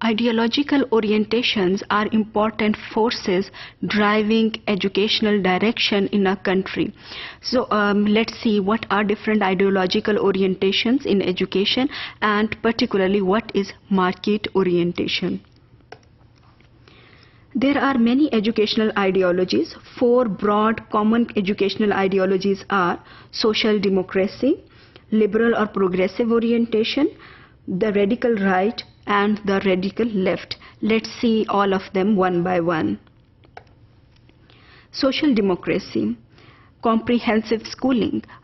Ideological orientations are important forces driving educational direction in a country. So let's see what are different ideological orientations in education, and particularly what is market orientation. There are many educational ideologies. 4 broad common educational ideologies are social democracy, liberal or progressive orientation, the radical right, and the radical left. Let's see all of them one by one. Social democracy, comprehensive schooling.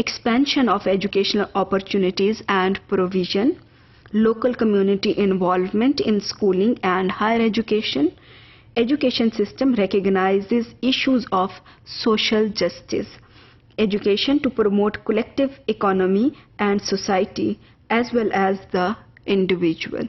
expansion of educational opportunities and provision, local community involvement in schooling and higher education. Education system recognizes issues of social justice. Education to promote collective economy and society as well as the individual.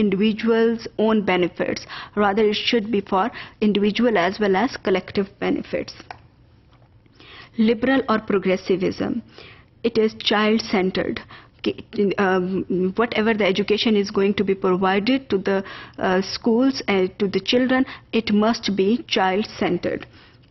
individuals' own benefits, rather it should be for individual as well as collective benefits. Liberal or progressivism, it is child-centered. Whatever the education is going to be provided to the schools and to the children, it must be child-centered.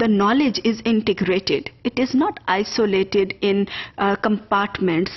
the knowledge is integrated, it is not isolated in compartments.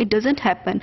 It doesn't happen.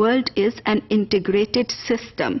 world is an integrated system.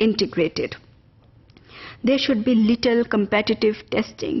integrated. There should be little competitive testing.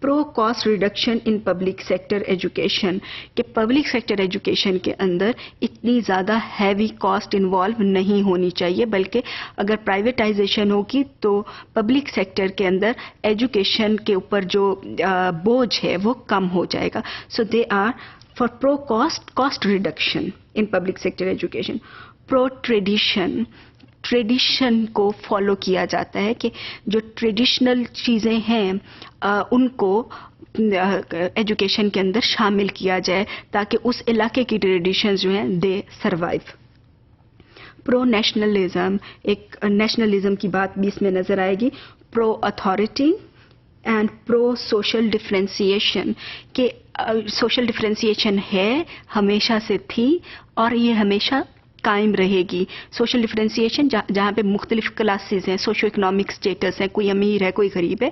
Pro cost reduction in public sector education, کہ public sector education کے اندر اتنی زیادہ heavy cost involve نہیں ہونی چاہیے، بلکہ اگر privatisation ہوگی تو پبلک سیکٹر کے اندر ایجوکیشن کے اوپر جو بوجھ ہے وہ کم ہو جائے گا. So they are for pro cost reduction in public sector education. Pro tradition کو فالو کیا جاتا ہے کہ جو ٹریڈیشنل چیزیں ہیں ان کو ایجوکیشن کے اندر شامل کیا جائے تاکہ اس علاقے کی ٹریڈیشنز جو ہیں دے سروائیو. پرو نیشنلزم، ایک نیشنلزم کی بات بھی اس میں نظر آئے گی. Pro authority and pro social differentiation, کہ سوشل ڈفرینسیشن ہے، ہمیشہ سے تھی اور یہ ہمیشہ قائم رہے گی. سوشل ڈفرینسیشن جہاں پہ مختلف کلاسز ہیں، سوشو اکنامک اسٹیٹس ہیں، کوئی امیر ہے کوئی غریب ہے،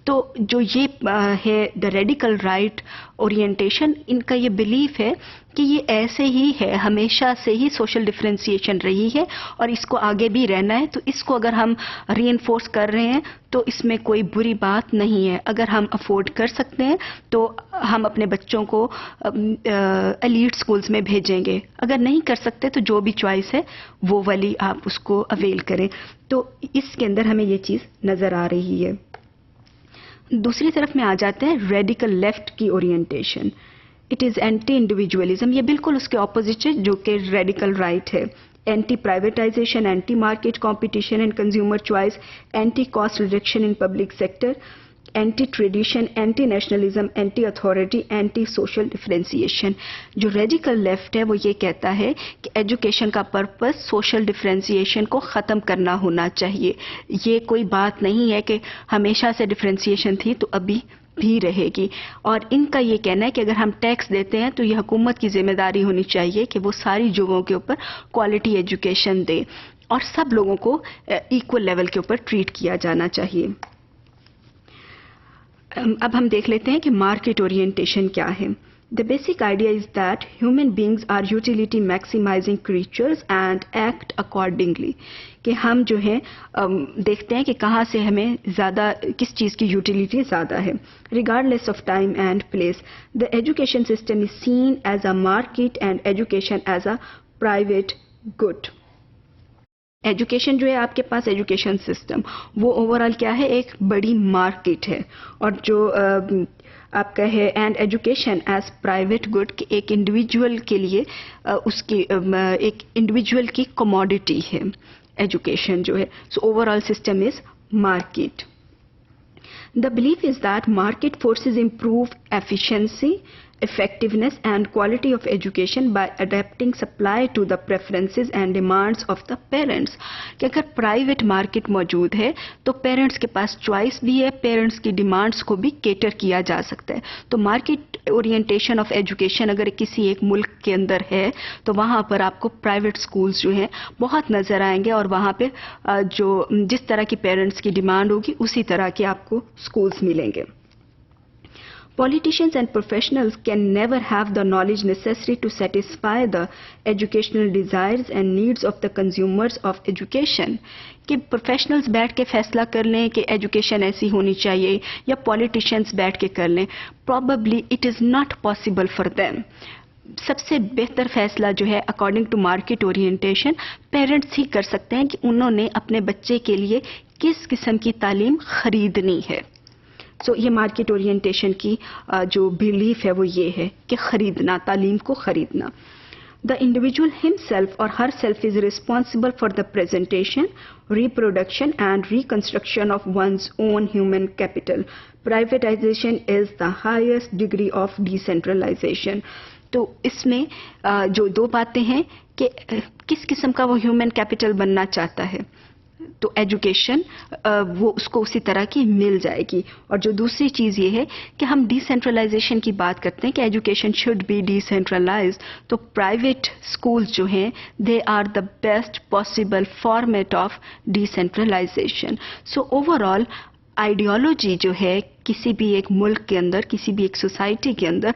تو جو یہ ہے دا ریڈیکل رائٹ اورینٹیشن، ان کا یہ بلیف ہے کہ یہ ایسے ہی ہے، ہمیشہ سے ہی سوشل ڈفرینسیشن رہی ہے اور اس کو آگے بھی رہنا ہے. تو اس کو اگر ہم ری انفورس کر رہے ہیں تو اس میں کوئی بری بات نہیں ہے. اگر ہم افورڈ کر سکتے ہیں تو ہم اپنے بچوں کو ایلیٹ اسکولس میں بھیجیں گے، اگر نہیں کر سکتے تو جو بھی چوائس ہے وہ والی آپ اس کو اویل کریں. تو اس کے اندر ہمیں یہ چیز نظر آ رہی ہے. دوسری طرف میں آ جاتے ہیں ریڈیکل لیفٹ کی orientation. It is anti individualism, یہ بالکل اس کے اپوزٹ ہے جو کہ ریڈیکل رائٹ ہے. Anti privatisation, anti market competition and consumer choice, anti cost reduction in public sector, anti tradition, anti nationalism, anti authority, anti social differentiation. جو radical left ہے وہ یہ کہتا ہے کہ ایجوکیشن کا پرپس سوشل ڈفرینسیشن کو ختم کرنا ہونا چاہیے. یہ کوئی بات نہیں ہے کہ ہمیشہ سے ڈفرینسیشن تھی تو ابھی بھی رہے گی. اور ان کا یہ کہنا ہے کہ اگر ہم ٹیکس دیتے ہیں تو یہ حکومت کی ذمہ داری ہونی چاہیے کہ وہ ساری جگہوں کے اوپر کوالٹی ایجوکیشن دے اور سب لوگوں کو ایکول لیول کے اوپر ٹریٹ کیا جانا چاہیے. اب ہم دیکھ لیتے ہیں کہ مارکیٹ اورینٹیشن کیا ہے. The basic idea is that human beings are utility maximizing creatures and act accordingly. کہ ہم جو ہیں دیکھتے ہیں کہ کہاں سے ہمیں زیادہ کس چیز کی یوٹیلیٹی زیادہ ہے. Regardless of time and place, the education system is seen as a market and education as a private good. Education جو ہے آپ کے پاس ایجوکیشن سسٹم وہ اوور آل کیا ہے، ایک بڑی مارکیٹ ہے. اور جو آپ کا ہے and education as private good, کہ ایک انڈیویجول کے لیے اس کی ایک انڈیویجول کی کموڈٹی ہے ایجوکیشن جو ہے. So overall system is market. The belief is that market forces improve efficiency, effectiveness and quality of education by adapting supply to the preferences and demands of the parents. کہ اگر private market موجود ہے تو parents کے پاس choice بھی ہے، parents کی demands کو بھی کیٹر کیا جا سکتا ہے. تو مارکیٹ اورینٹیشن آف ایجوکیشن اگر کسی ایک ملک کے اندر ہے تو وہاں پر آپ کو پرائیویٹ اسکولس جو ہیں بہت نظر آئیں گے اور وہاں پہ جو جس طرح کی پیرنٹس کی ڈیمانڈ ہوگی اسی طرح کے آپ کو اسکولس ملیں گے. Politicians and professionals can never have the knowledge necessary to satisfy the educational desires and needs of the consumers of education. کہ پروفیشنلز بیٹھ کے فیصلہ کر لیں کہ ایجوکیشن ایسی ہونی چاہیے یا پولیٹیشینس بیٹھ کے کر لیں، probably it is not possible for them. سب سے بہتر فیصلہ جو ہے according to market orientation parents ہی کر سکتے ہیں کہ انہوں نے اپنے بچے کے لیے کس قسم کی تعلیم خریدنی ہے. سو یہ مارکیٹ اورینٹیشن کی جو بلیف ہے وہ یہ ہے کہ خریدنا، تعلیم کو خریدنا. The individual himself or herself is responsible for the presentation, reproduction and reconstruction of one's own human capital. Privatization is the highest degree of decentralization. تو اس میں جو دو باتیں ہیں کہ کس قسم کا وہ ہیومن کیپٹل بننا چاہتا ہے تو ایجوکیشن وہ اس کو اسی طرح کی مل جائے گی. اور جو دوسری چیز یہ ہے کہ ہم ڈی سینٹرلائزیشن کی بات کرتے ہیں کہ education should be decentralise, تو پرائیویٹ اسکولز جو ہیں they are the best possible format of decentralisation. So overall ideology جو ہے کسی بھی ایک ملک کے اندر، کسی بھی ایک سوسائٹی کے اندر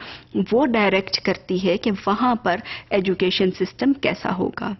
وہ ڈائریکٹ کرتی ہے کہ وہاں پر ایجوکیشن سسٹم کیسا ہوگا.